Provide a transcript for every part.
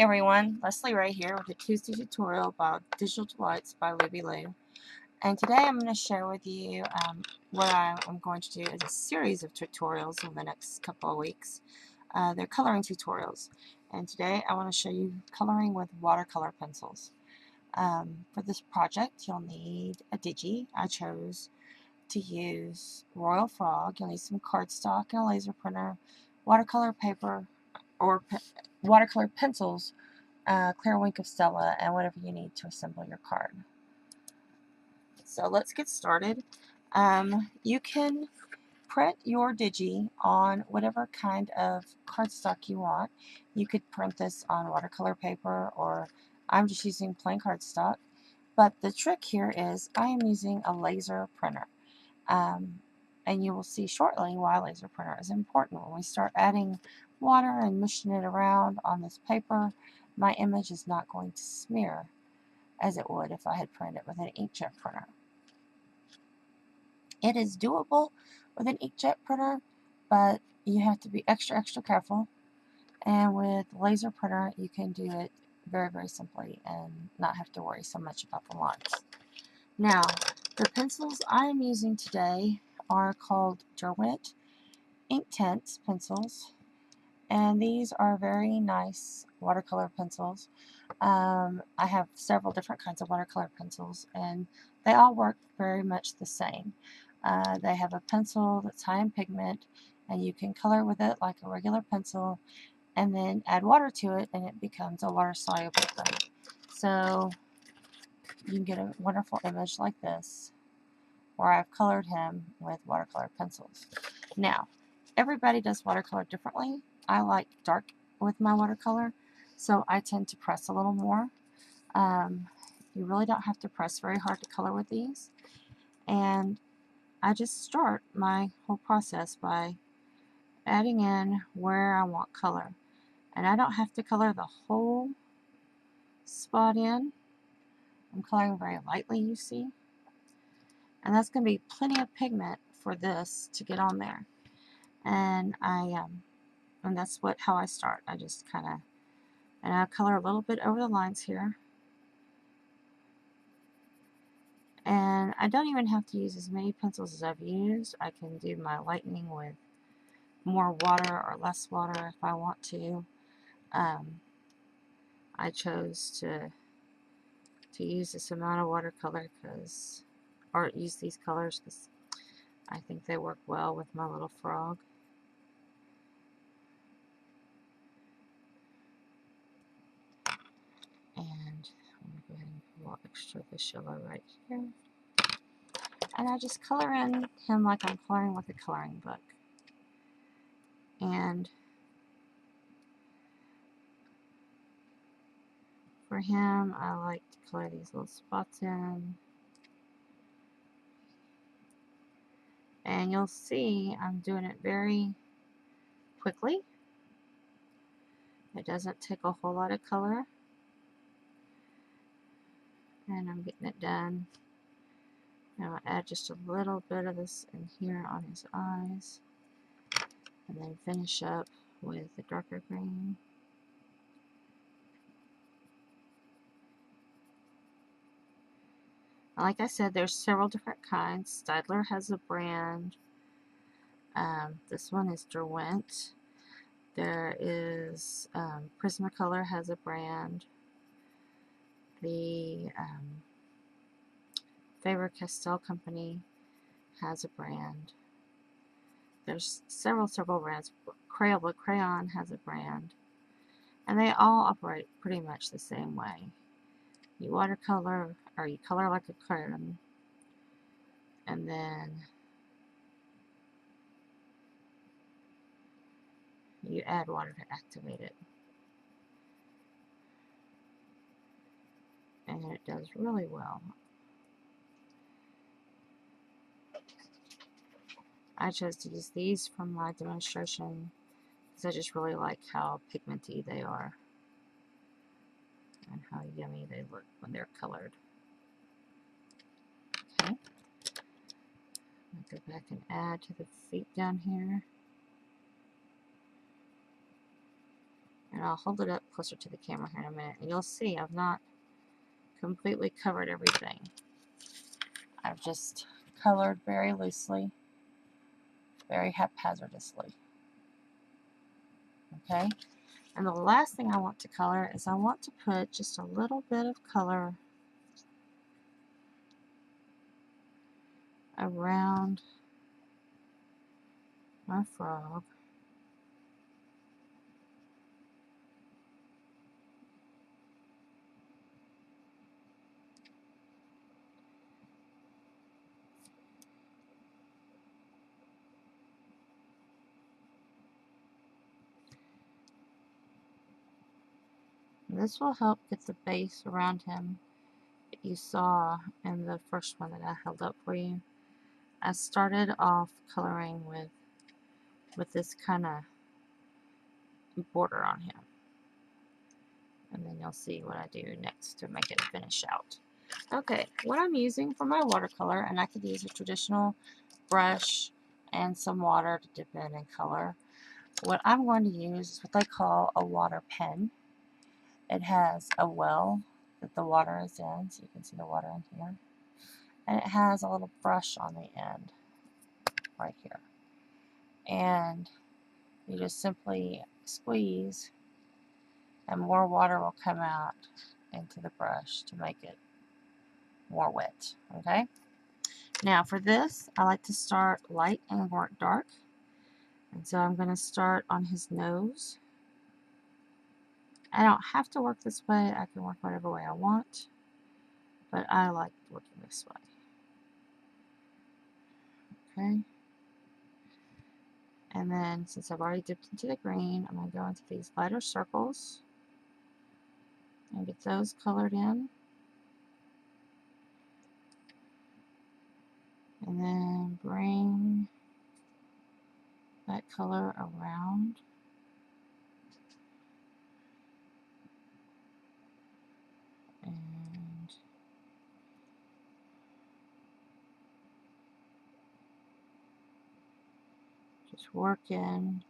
everyone, Leslie Ray here with a Tuesday tutorial about Digital Delights by Luby Lou. And today I'm going to share with you what I'm going to do is a series of tutorials in the next couple of weeks. They're coloring tutorials. And today I want to show you coloring with watercolor pencils. For this project you'll need a digi. I chose to use Royal Frog. You'll need some cardstock and a laser printer, watercolor paper, or watercolor pencils, clear wink of Stella, and whatever you need to assemble your card. So let's get started. You can print your digi on whatever kind of cardstock you want. You could print this on watercolor paper, or I'm just using plain cardstock. But the trick here is I am using a laser printer. And you will see shortly why laser printer is important. When we start adding water and mushing it around on this paper, my image is not going to smear as it would if I had printed it with an inkjet printer. It is doable with an inkjet printer, but you have to be extra careful. And with laser printer, you can do it very simply and not have to worry so much about the lines. Now, the pencils I am using today are called Derwent Inktense pencils, and these are very nice watercolor pencils. I have several different kinds of watercolor pencils, and they all work very much the same. They have a pencil that's high in pigment, and you can color with it like a regular pencil, and then add water to it, and it becomes a water-soluble thing. So you can get a wonderful image like this, where I've colored him with watercolor pencils. Now, everybody does watercolor differently. I like dark with my watercolor, so I tend to press a little more. You really don't have to press very hard to color with these. And I just start my whole process by adding in where I want color. And I don't have to color the whole spot in. I'm coloring very lightly, you see. And that's going to be plenty of pigment for this to get on there. And and that's how I start. I just kind of, and I color a little bit over the lines here. And I don't even have to use as many pencils as I've used. I can do my lightening with more water or less water if I want to. I chose to use this amount of watercolor or use these colors because I think they work well with my little frog. And I'm going to go ahead and put a little extra of this yellow right here. And I just color in him like I'm coloring with a coloring book. And for him, I like to color these little spots in. And you'll see I'm doing it very quickly. It doesn't take a whole lot of color. And I'm getting it done. Now I'll add just a little bit of this in here on his eyes. And then finish up with the darker green. Like I said, there's several different kinds. Staedtler has a brand. This one is Derwent. There is Prismacolor has a brand. The Faber-Castell company has a brand. There's several brands. Crayon has a brand. And they all operate pretty much the same way. You watercolor, or you color like a crayon, and then you add water to activate it. And it does really well. I chose to use these from my demonstration because I just really like how pigmenty they are and how yummy they look when they're colored. Okay. I'll go back and add to the feet down here. And And I'll hold it up closer to the camera here in a minute, and you'll see I've not completely covered everything. I've just colored very loosely, very haphazardly. Okay? And the last thing I want to color is I want to put just a little bit of color around my frog. And this will help get the base around him that you saw in the first one that I held up for you. I started off coloring with this kind of border on him. And then you'll see what I do next to make it finish out. Okay, what I'm using for my watercolor, and I could use a traditional brush and some water to dip in and color. What I'm going to use is what they call a water pen. It has a well that the water is in, so you can see the water in here. And it has a little brush on the end, right here. And you just simply squeeze, and more water will come out into the brush to make it more wet. Okay? Now for this, I like to start light and work dark. And so I'm going to start on his nose. I don't have to work this way. I can work whatever way I want. But I like working this way. Okay? And then since I've already dipped into the green, I'm going to go into these lighter circles and get those colored in. And then bring that color around. And just working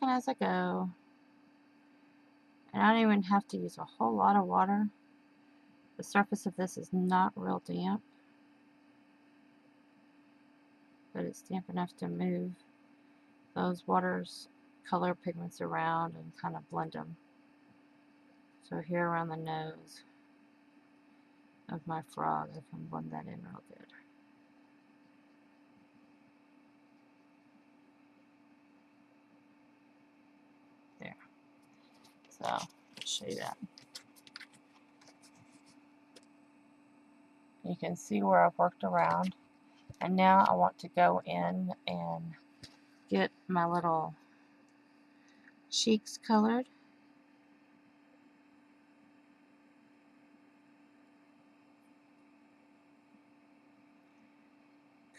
as I go. And I don't even have to use a whole lot of water. The surface of this is not real damp, but it's damp enough to move those water's color pigments around and kind of blend them. So here around the nose of my frog, I can blend that in real good. There. So, I'll show you that. You can see where I've worked around. And now I want to go in and get my little cheeks colored.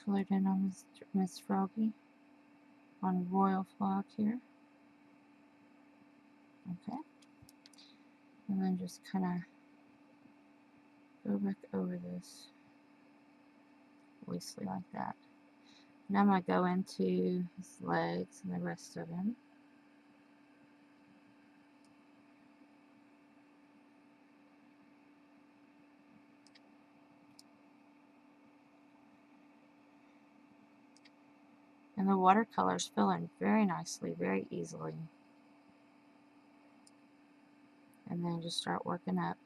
Colored in on Miss Froggy, on Royal Frog here. Okay. And then just kind of go back over this loosely like that. Now I'm going to go into his legs and the rest of him. And the watercolors fill in very nicely, very easily. And then just start working up.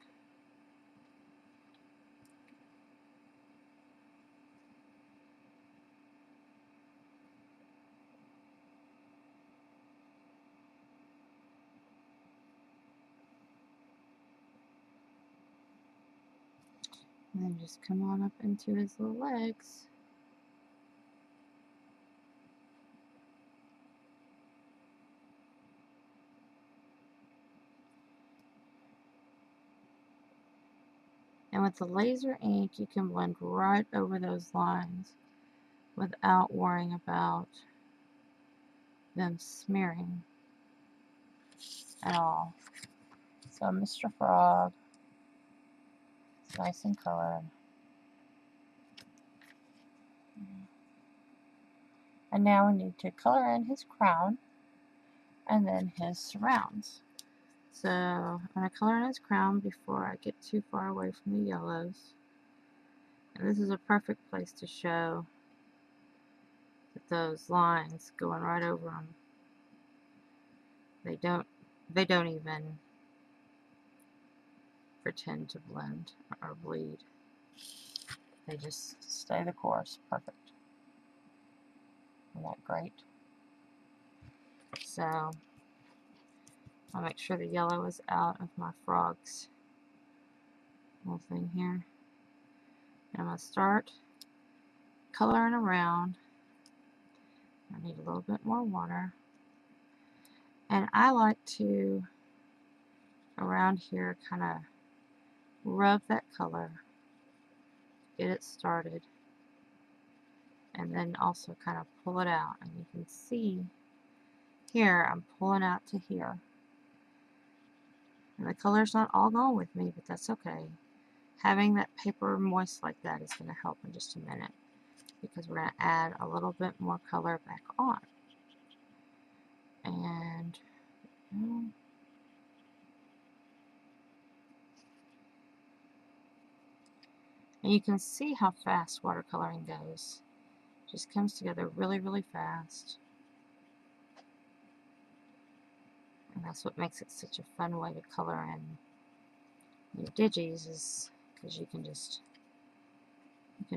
And then just come on up into his little legs. And with the laser ink, you can blend right over those lines without worrying about them smearing at all. So Mr. Frog, it's nice and colored. And now we need to color in his crown and then his surrounds. So I'm going to color in his crown before I get too far away from the yellows. And this is a perfect place to show that those lines going right over them, they don't even pretend to blend or bleed. They just stay the course. Perfect. Isn't that great? So I'll make sure the yellow is out of my frog's little thing here. And I'm going to start coloring around. I need a little bit more water. And I like to, around here, kind of rub that color, get it started, and then also kind of pull it out. And you can see here, I'm pulling out to here. And the color's not all going with me, but that's okay. Having that paper moist like that is going to help in just a minute, because we're going to add a little bit more color back on. And you can see how fast watercoloring goes. It just comes together really, really fast. And that's what makes it such a fun way to color in your digis, is because you can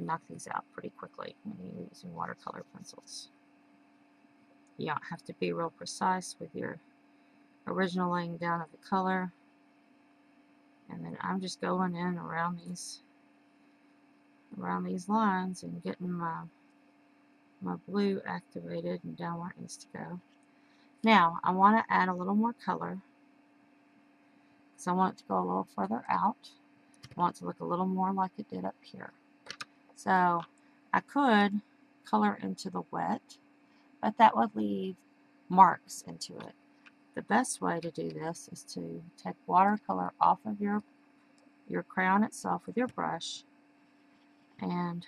knock these out pretty quickly when you're using watercolor pencils. You don't have to be real precise with your original laying down of the color. And then I'm just going in around these lines and getting my blue activated and down where it needs to go. Now I want to add a little more color, so I want it to go a little further out. I want it to look a little more like it did up here. So I could color into the wet, but that would leave marks into it. The best way to do this is to take watercolor off of your crayon itself with your brush and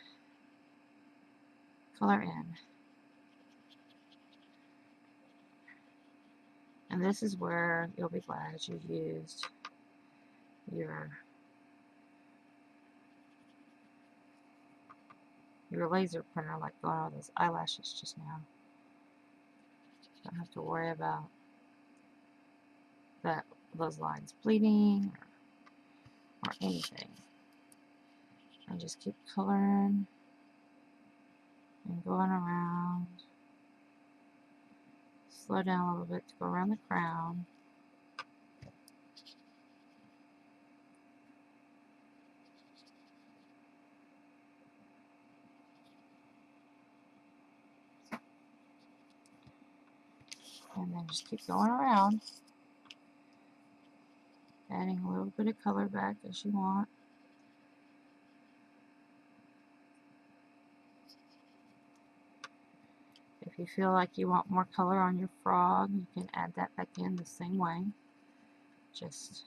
color in. And this is where you'll be glad you used your laser printer, like going on those eyelashes just now. Don't have to worry about those lines bleeding or anything. And just keep coloring and going around. Slow down a little bit to go around the crown. And then just keep going around, adding a little bit of color back as you want. If you feel like you want more color on your frog, you can add that back in the same way. Just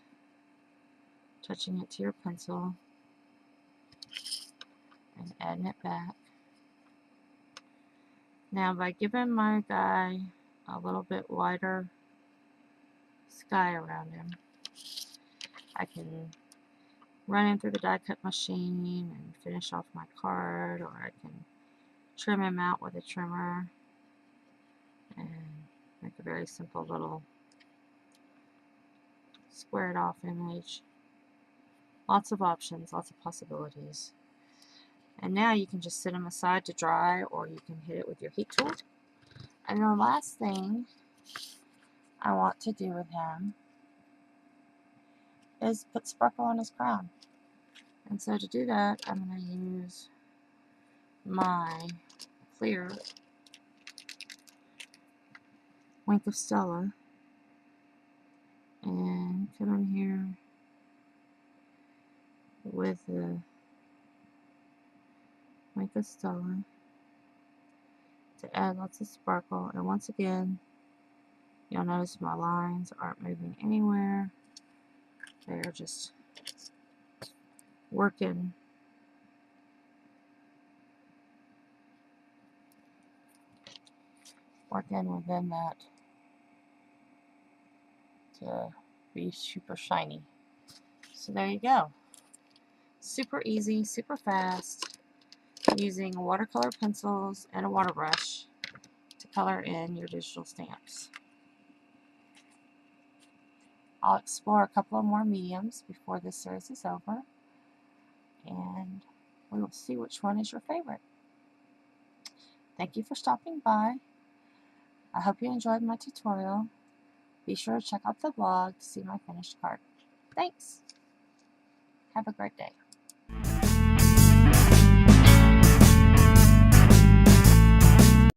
touching it to your pencil and adding it back. Now, by giving my guy a little bit wider sky around him, I can run him through the die cut machine and finish off my card, or I can trim him out with a trimmer and make a very simple little squared off image. Lots of options, lots of possibilities. And now you can just set them aside to dry, or you can hit it with your heat tool. And the last thing I want to do with him is put sparkle on his crown. And so to do that, I'm going to use my clear Wink of Stella and come in here with the Wink of Stella to add lots of sparkle. And once again, you'll notice my lines aren't moving anywhere. They're just working within that to be super shiny. So there you go. Super easy, super fast, using watercolor pencils and a water brush to color in your digital stamps. I'll explore a couple of more mediums before this series is over, and we will see which one is your favorite. Thank you for stopping by. I hope you enjoyed my tutorial. Be sure to check out the blog to see my finished card. Thanks. Have a great day.